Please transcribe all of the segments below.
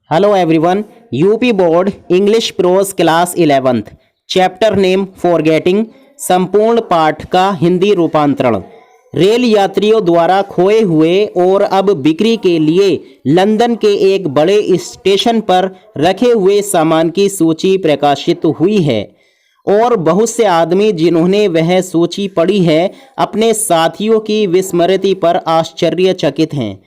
Hello everyone. UP board English pros class 11th chapter name forgetting संपूर्ण पाठ का हिंदी रूपांतरण। रेल यात्रियों द्वारा खोए हुए और अब बिक्री के लिए लंदन के एक बड़े स्टेशन पर रखे हुए सामान की सूची प्रकाशित हुई है और बहुत से आदमी जिन्होंने वह सूची पढ़ी है अपने साथियों की विस्मृति पर आश्चर्यचकित हैं।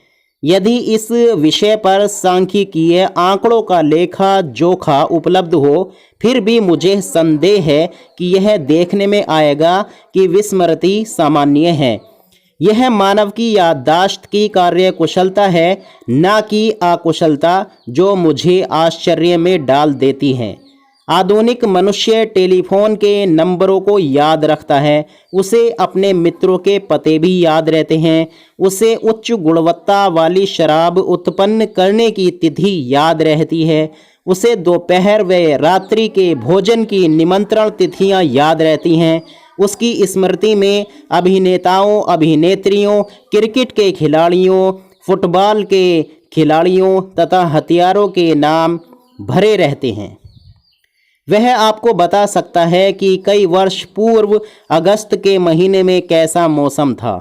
यदि इस विषय पर सांख्यिकीय आंकड़ों का लेखा जोखा उपलब्ध हो फिर भी मुझे संदेह है कि यह देखने में आएगा कि विस्मृति सामान्य है। यह मानव की याददाश्त की कार्यकुशलता है, न कि अकुशलता, जो मुझे आश्चर्य में डाल देती है। आधुनिक मनुष्य टेलीफोन के नंबरों को याद रखता है, उसे अपने मित्रों के पते भी याद रहते हैं, उसे उच्च गुणवत्ता वाली शराब उत्पन्न करने की तिथि याद रहती है, उसे दोपहर व रात्रि के भोजन की निमंत्रण तिथियां याद रहती हैं। उसकी स्मृति में अभिनेताओं, अभिनेत्रियों, क्रिकेट के खिलाड़ियों, फुटबॉल के खिलाड़ियों तथा हथियारों के नाम भरे रहते हैं। वह आपको बता सकता है कि कई वर्ष पूर्व अगस्त के महीने में कैसा मौसम था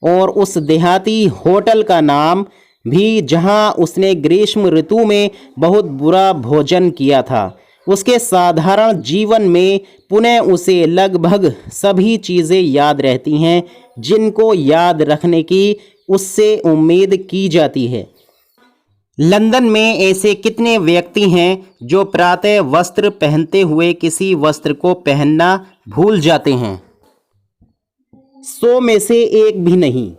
और उस देहाती होटल का नाम भी जहां उसने ग्रीष्म ऋतु में बहुत बुरा भोजन किया था। उसके साधारण जीवन में पुनः उसे लगभग सभी चीज़ें याद रहती हैं जिनको याद रखने की उससे उम्मीद की जाती है। लंदन में ऐसे कितने व्यक्ति हैं जो प्रातः वस्त्र पहनते हुए किसी वस्त्र को पहनना भूल जाते हैं? 100 में से एक भी नहीं,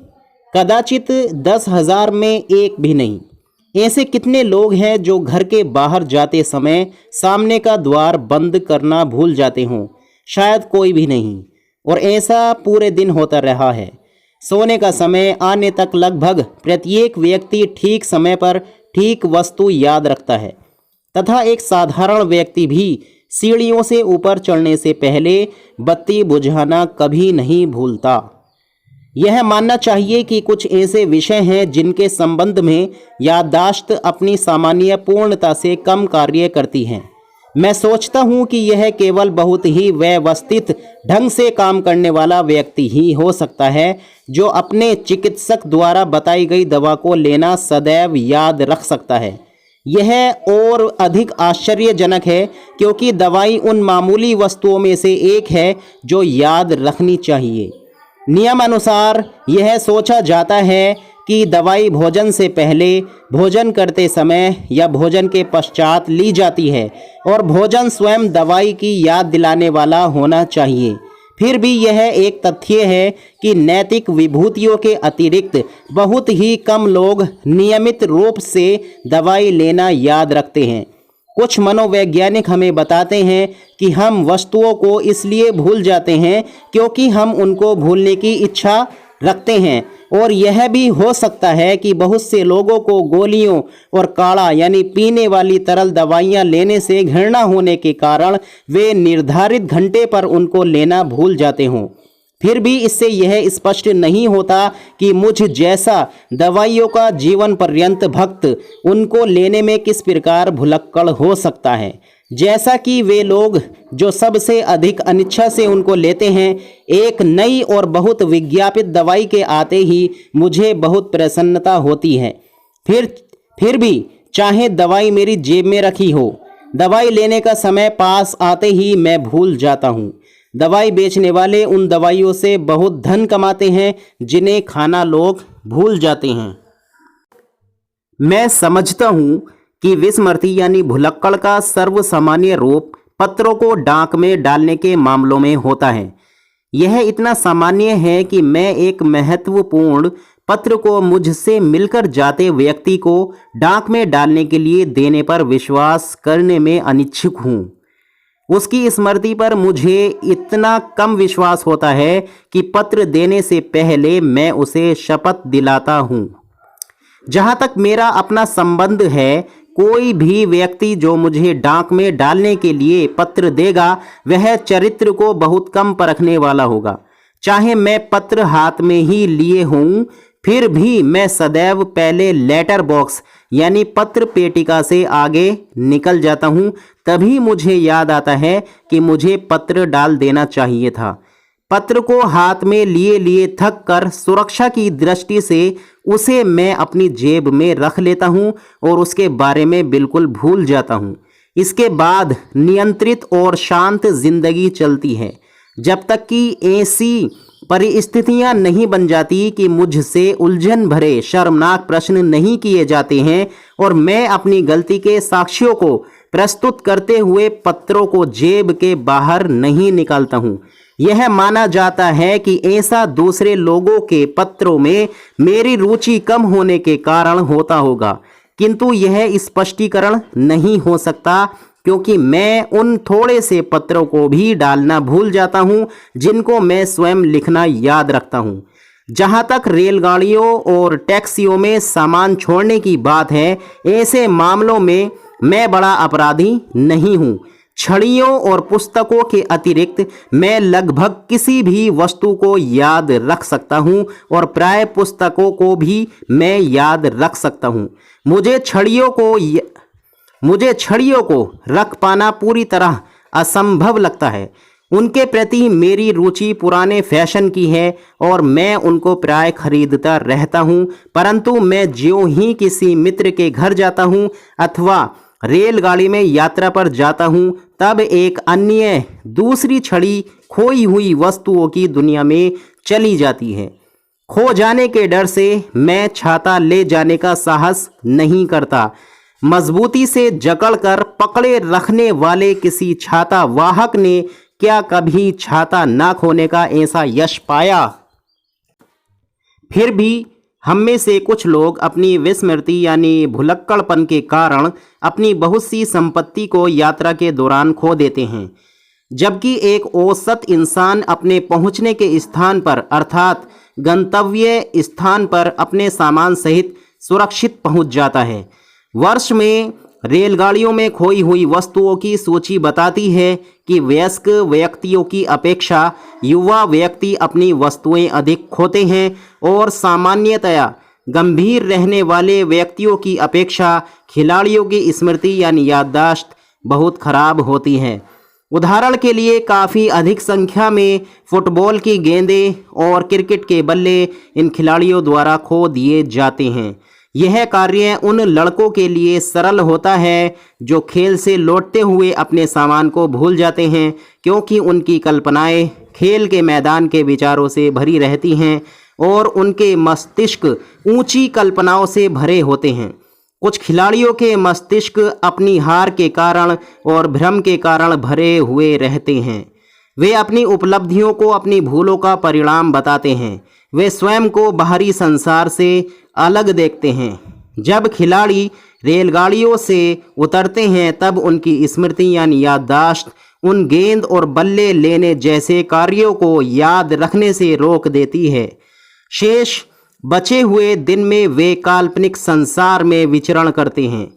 कदाचित 10,000 में एक भी नहीं। ऐसे कितने लोग हैं जो घर के बाहर जाते समय सामने का द्वार बंद करना भूल जाते हों? शायद कोई भी नहीं। और ऐसा पूरे दिन होता रहा है। सोने का समय आने तक लगभग प्रत्येक व्यक्ति ठीक समय पर ठीक वस्तु याद रखता है तथा एक साधारण व्यक्ति भी सीढ़ियों से ऊपर चढ़ने से पहले बत्ती बुझाना कभी नहीं भूलता। यह मानना चाहिए कि कुछ ऐसे विषय हैं जिनके संबंध में याददाश्त अपनी सामान्य पूर्णता से कम कार्य करती हैं। मैं सोचता हूँ कि यह केवल बहुत ही व्यवस्थित ढंग से काम करने वाला व्यक्ति ही हो सकता है जो अपने चिकित्सक द्वारा बताई गई दवा को लेना सदैव याद रख सकता है। यह और अधिक आश्चर्यजनक है क्योंकि दवाई उन मामूली वस्तुओं में से एक है जो याद रखनी चाहिए। नियमानुसार यह सोचा जाता है कि दवाई भोजन से पहले, भोजन करते समय या भोजन के पश्चात ली जाती है और भोजन स्वयं दवाई की याद दिलाने वाला होना चाहिए। फिर भी यह एक तथ्य है कि नैतिक विभूतियों के अतिरिक्त बहुत ही कम लोग नियमित रूप से दवाई लेना याद रखते हैं। कुछ मनोवैज्ञानिक हमें बताते हैं कि हम वस्तुओं को इसलिए भूल जाते हैं क्योंकि हम उनको भूलने की इच्छा रखते हैं, और यह भी हो सकता है कि बहुत से लोगों को गोलियों और काढ़ा यानी पीने वाली तरल दवाइयां लेने से घृणा होने के कारण वे निर्धारित घंटे पर उनको लेना भूल जाते हों। फिर भी इससे यह स्पष्ट नहीं होता कि मुझ जैसा दवाइयों का जीवन पर्यंत भक्त उनको लेने में किस प्रकार भुलक्कड़ हो सकता है, जैसा कि वे लोग जो सबसे अधिक अनिच्छा से उनको लेते हैं। एक नई और बहुत विज्ञापित दवाई के आते ही मुझे बहुत प्रसन्नता होती है। फिर भी चाहे दवाई मेरी जेब में रखी हो, दवाई लेने का समय पास आते ही मैं भूल जाता हूँ। दवाई बेचने वाले उन दवाइयों से बहुत धन कमाते हैं जिन्हें खाना लोग भूल जाते हैं। मैं समझता हूँ कि विस्मृति यानी भुलक्कड़ का सर्वसामान्य रूप पत्रों को डाक में डालने के मामलों में होता है। यह इतना सामान्य है कि मैं एक महत्वपूर्ण पत्र को मुझसे मिलकर जाते व्यक्ति को डाक में डालने के लिए देने पर विश्वास करने में अनिच्छुक हूँ। उसकी स्मृति पर मुझे इतना कम विश्वास होता है कि पत्र देने से पहले मैं उसे शपथ दिलाता हूँ। जहाँ तक मेरा अपना संबंध है, कोई भी व्यक्ति जो मुझे डाक में डालने के लिए पत्र देगा वह चरित्र को बहुत कम परखने वाला होगा। चाहे मैं पत्र हाथ में ही लिए हूँ, फिर भी मैं सदैव पहले लेटर बॉक्स यानी पत्र पेटिका से आगे निकल जाता हूँ, तभी मुझे याद आता है कि मुझे पत्र डाल देना चाहिए था। पत्र को हाथ में लिए लिए थक कर सुरक्षा की दृष्टि से उसे मैं अपनी जेब में रख लेता हूँ और उसके बारे में बिल्कुल भूल जाता हूँ। इसके बाद नियंत्रित और शांत जिंदगी चलती है, जब तक कि ऐसी परिस्थितियां नहीं बन जाती कि मुझसे उलझन भरे शर्मनाक प्रश्न नहीं किए जाते हैं और मैं अपनी गलती के साक्ष्यों को प्रस्तुत करते हुए पत्रों को जेब के बाहर नहीं निकालता हूँ। यह माना जाता है कि ऐसा दूसरे लोगों के पत्रों में मेरी रुचि कम होने के कारण होता होगा, किंतु यह स्पष्टीकरण नहीं हो सकता, क्योंकि मैं उन थोड़े से पत्रों को भी डालना भूल जाता हूं जिनको मैं स्वयं लिखना याद रखता हूं। जहां तक रेलगाड़ियों और टैक्सियों में सामान छोड़ने की बात है, ऐसे मामलों में मैं बड़ा अपराधी नहीं हूं। छड़ियों और पुस्तकों के अतिरिक्त मैं लगभग किसी भी वस्तु को याद रख सकता हूं और प्राय पुस्तकों को भी मैं याद रख सकता हूं। मुझे छड़ियों को रख पाना पूरी तरह असंभव लगता है। उनके प्रति मेरी रुचि पुराने फैशन की है और मैं उनको प्राय खरीदता रहता हूं, परंतु मैं ज्यों ही किसी मित्र के घर जाता हूं अथवा रेलगाड़ी में यात्रा पर जाता हूं, तब एक अन्य दूसरी छड़ी खोई हुई वस्तुओं की दुनिया में चली जाती है। खो जाने के डर से मैं छाता ले जाने का साहस नहीं करता। मजबूती से जकड़कर पकड़े रखने वाले किसी छाता वाहक ने क्या कभी छाता ना खोने का ऐसा यश पाया? फिर भी हम में से कुछ लोग अपनी विस्मृति यानी भुलक्कड़पन के कारण अपनी बहुत सी संपत्ति को यात्रा के दौरान खो देते हैं, जबकि एक औसत इंसान अपने पहुंचने के स्थान पर अर्थात गंतव्य स्थान पर अपने सामान सहित सुरक्षित पहुंच जाता है। वर्ष में रेलगाड़ियों में खोई हुई वस्तुओं की सूची बताती है कि वयस्क व्यक्तियों की अपेक्षा युवा व्यक्ति अपनी वस्तुएं अधिक खोते हैं और सामान्यतया गंभीर रहने वाले व्यक्तियों की अपेक्षा खिलाड़ियों की स्मृति यानी याददाश्त बहुत खराब होती है। उदाहरण के लिए काफ़ी अधिक संख्या में फुटबॉल की गेंदें और क्रिकेट के बल्ले इन खिलाड़ियों द्वारा खो दिए जाते हैं। यह कार्य उन लड़कों के लिए सरल होता है जो खेल से लौटते हुए अपने सामान को भूल जाते हैं, क्योंकि उनकी कल्पनाएं खेल के मैदान के विचारों से भरी रहती हैं और उनके मस्तिष्क ऊंची कल्पनाओं से भरे होते हैं। कुछ खिलाड़ियों के मस्तिष्क अपनी हार के कारण और भ्रम के कारण भरे हुए रहते हैं। वे अपनी उपलब्धियों को अपनी भूलों का परिणाम बताते हैं। वे स्वयं को बाहरी संसार से अलग देखते हैं। जब खिलाड़ी रेलगाड़ियों से उतरते हैं तब उनकी स्मृति यानी याददाश्त उन गेंद और बल्ले लेने जैसे कार्यों को याद रखने से रोक देती है। शेष बचे हुए दिन में वे काल्पनिक संसार में विचरण करते हैं।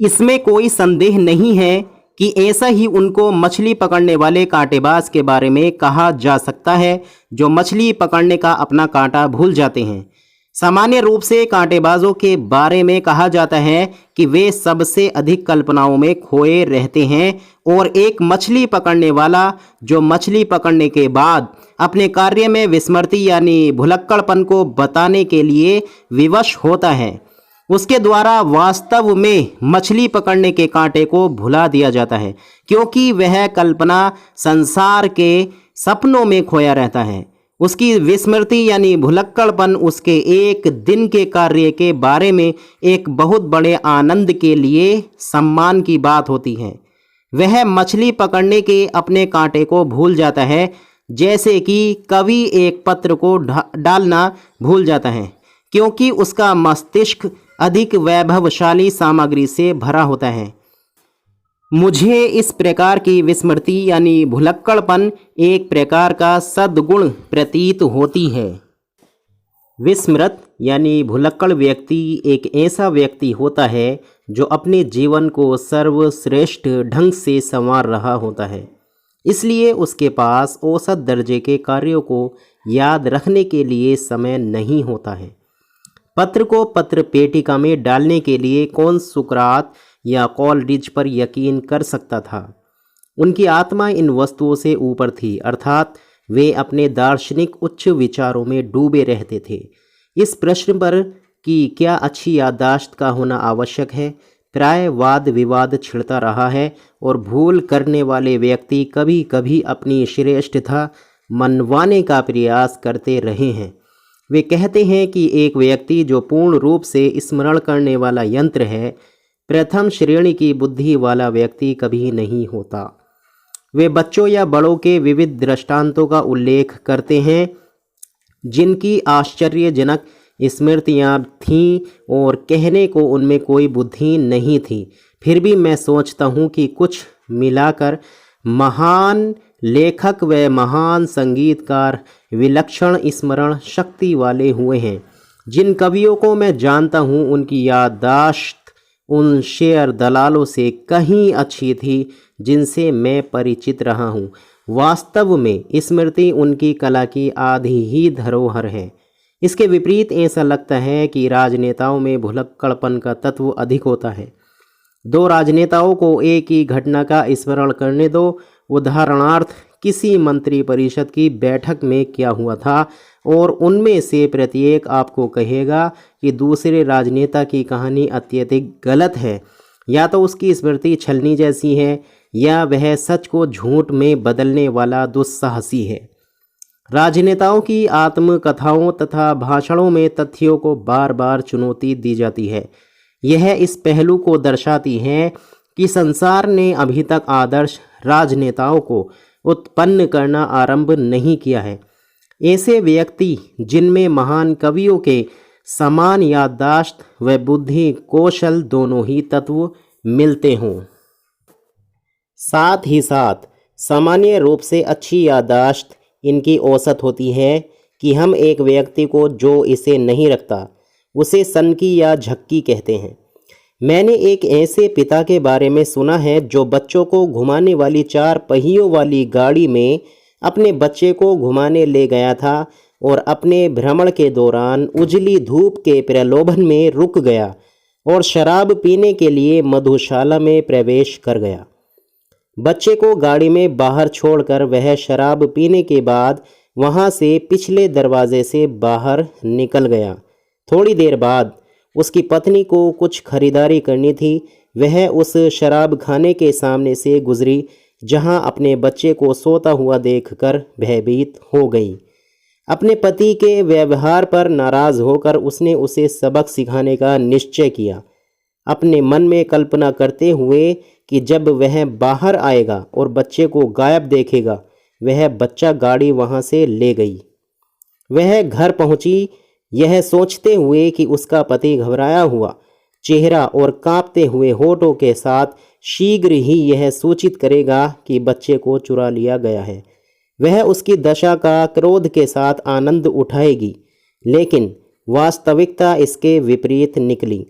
इसमें कोई संदेह नहीं है कि ऐसा ही उनको मछली पकड़ने वाले कांटेबाज के बारे में कहा जा सकता है, जो मछली पकड़ने का अपना कांटा भूल जाते हैं। सामान्य रूप से कांटेबाजों के बारे में कहा जाता है कि वे सबसे अधिक कल्पनाओं में खोए रहते हैं और एक मछली पकड़ने वाला जो मछली पकड़ने के बाद अपने कार्य में विस्मृति यानी भुलक्कड़पन को बताने के लिए विवश होता है, उसके द्वारा वास्तव में मछली पकड़ने के कांटे को भुला दिया जाता है, क्योंकि वह कल्पना संसार के सपनों में खोया रहता है। उसकी विस्मृति यानी भुलक्कड़पन उसके एक दिन के कार्य के बारे में एक बहुत बड़े आनंद के लिए सम्मान की बात होती है। वह मछली पकड़ने के अपने कांटे को भूल जाता है, जैसे कि कवि एक पत्र को डालना भूल जाता है, क्योंकि उसका मस्तिष्क अधिक वैभवशाली सामग्री से भरा होता है। मुझे इस प्रकार की विस्मृति यानी भुलक्कड़पन एक प्रकार का सद्गुण प्रतीत होती है। विस्मृत यानी भुलक्कड़ व्यक्ति एक ऐसा व्यक्ति होता है जो अपने जीवन को सर्वश्रेष्ठ ढंग से संवार रहा होता है, इसलिए उसके पास औसत दर्जे के कार्यों को याद रखने के लिए समय नहीं होता है। पत्र को पत्र पेटिका में डालने के लिए कौन सुकरात या कॉलरिज पर यकीन कर सकता था? उनकी आत्मा इन वस्तुओं से ऊपर थी, अर्थात वे अपने दार्शनिक उच्च विचारों में डूबे रहते थे। इस प्रश्न पर कि क्या अच्छी याददाश्त का होना आवश्यक है, प्राय वाद विवाद छिड़ता रहा है और भूल करने वाले व्यक्ति कभी कभी अपनी श्रेष्ठता मनवाने का प्रयास करते रहे हैं। वे कहते हैं कि एक व्यक्ति जो पूर्ण रूप से स्मरण करने वाला यंत्र है, प्रथम श्रेणी की बुद्धि वाला व्यक्ति कभी नहीं होता। वे बच्चों या बड़ों के विविध दृष्टांतों का उल्लेख करते हैं जिनकी आश्चर्यजनक स्मृतियाँ थीं और कहने को उनमें कोई बुद्धि नहीं थी। फिर भी मैं सोचता हूँ कि कुछ मिलाकर महान लेखक व महान संगीतकार विलक्षण स्मरण शक्ति वाले हुए हैं। जिन कवियों को मैं जानता हूँ उनकी याददाश्त उन शेर दलालों से कहीं अच्छी थी जिनसे मैं परिचित रहा हूँ। वास्तव में स्मृति उनकी कला की आधी ही धरोहर है। इसके विपरीत ऐसा लगता है कि राजनेताओं में भुलक्कड़पन का तत्व अधिक होता है। दो राजनेताओं को एक ही घटना का स्मरण करने दो। उदाहरणार्थ, किसी मंत्री परिषद की बैठक में क्या हुआ था और उनमें से प्रत्येक आपको कहेगा कि दूसरे राजनेता की कहानी अत्यधिक गलत है। या तो उसकी स्मृति छलनी जैसी है या वह सच को झूठ में बदलने वाला दुस्साहसी है। राजनेताओं की आत्मकथाओं तथा भाषणों में तथ्यों को बार बार चुनौती दी जाती है। यह इस पहलू को दर्शाती है कि संसार ने अभी तक आदर्श राजनेताओं को उत्पन्न करना आरंभ नहीं किया है। ऐसे व्यक्ति जिनमें महान कवियों के समान याददाश्त व बुद्धि कौशल दोनों ही तत्व मिलते हों। साथ ही साथ सामान्य रूप से अच्छी याददाश्त इनकी औसत होती है कि हम एक व्यक्ति को जो इसे नहीं रखता उसे सनकी या झक्की कहते हैं। मैंने एक ऐसे पिता के बारे में सुना है जो बच्चों को घुमाने वाली 4 पहियों वाली गाड़ी में अपने बच्चे को घुमाने ले गया था और अपने भ्रमण के दौरान उजली धूप के प्रलोभन में रुक गया और शराब पीने के लिए मधुशाला में प्रवेश कर गया। बच्चे को गाड़ी में बाहर छोड़कर वह शराब पीने के बाद वहां से पिछले दरवाजे से बाहर निकल गया। थोड़ी देर बाद उसकी पत्नी को कुछ खरीदारी करनी थी। वह उस शराब खाने के सामने से गुजरी जहां अपने बच्चे को सोता हुआ देखकर भयभीत हो गई। अपने पति के व्यवहार पर नाराज़ होकर उसने उसे सबक सिखाने का निश्चय किया, अपने मन में कल्पना करते हुए कि जब वह बाहर आएगा और बच्चे को गायब देखेगा, वह बच्चा गाड़ी वहां से ले गई। वह घर पहुंची यह सोचते हुए कि उसका पति घबराया हुआ चेहरा और कांपते हुए होठों के साथ शीघ्र ही यह सूचित करेगा कि बच्चे को चुरा लिया गया है। वह उसकी दशा का क्रोध के साथ आनंद उठाएगी, लेकिन वास्तविकता इसके विपरीत निकली।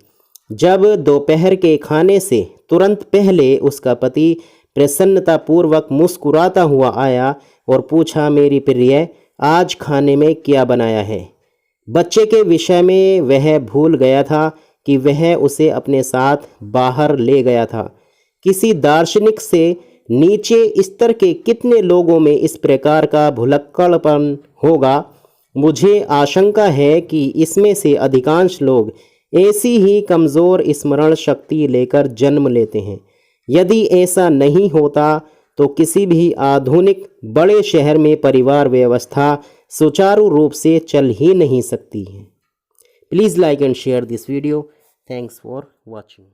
जब दोपहर के खाने से तुरंत पहले उसका पति प्रसन्नतापूर्वक मुस्कुराता हुआ आया और पूछा, मेरी प्रिय, आज खाने में क्या बनाया है? बच्चे के विषय में वह भूल गया था कि वह उसे अपने साथ बाहर ले गया था। किसी दार्शनिक से नीचे स्तर के कितने लोगों में इस प्रकार का भुलक्कड़पन होगा? मुझे आशंका है कि इसमें से अधिकांश लोग ऐसी ही कमज़ोर स्मरण शक्ति लेकर जन्म लेते हैं। यदि ऐसा नहीं होता तो किसी भी आधुनिक बड़े शहर में परिवार व्यवस्था सुचारू रूप से चल ही नहीं सकती है। Please like and share this video. Thanks for watching.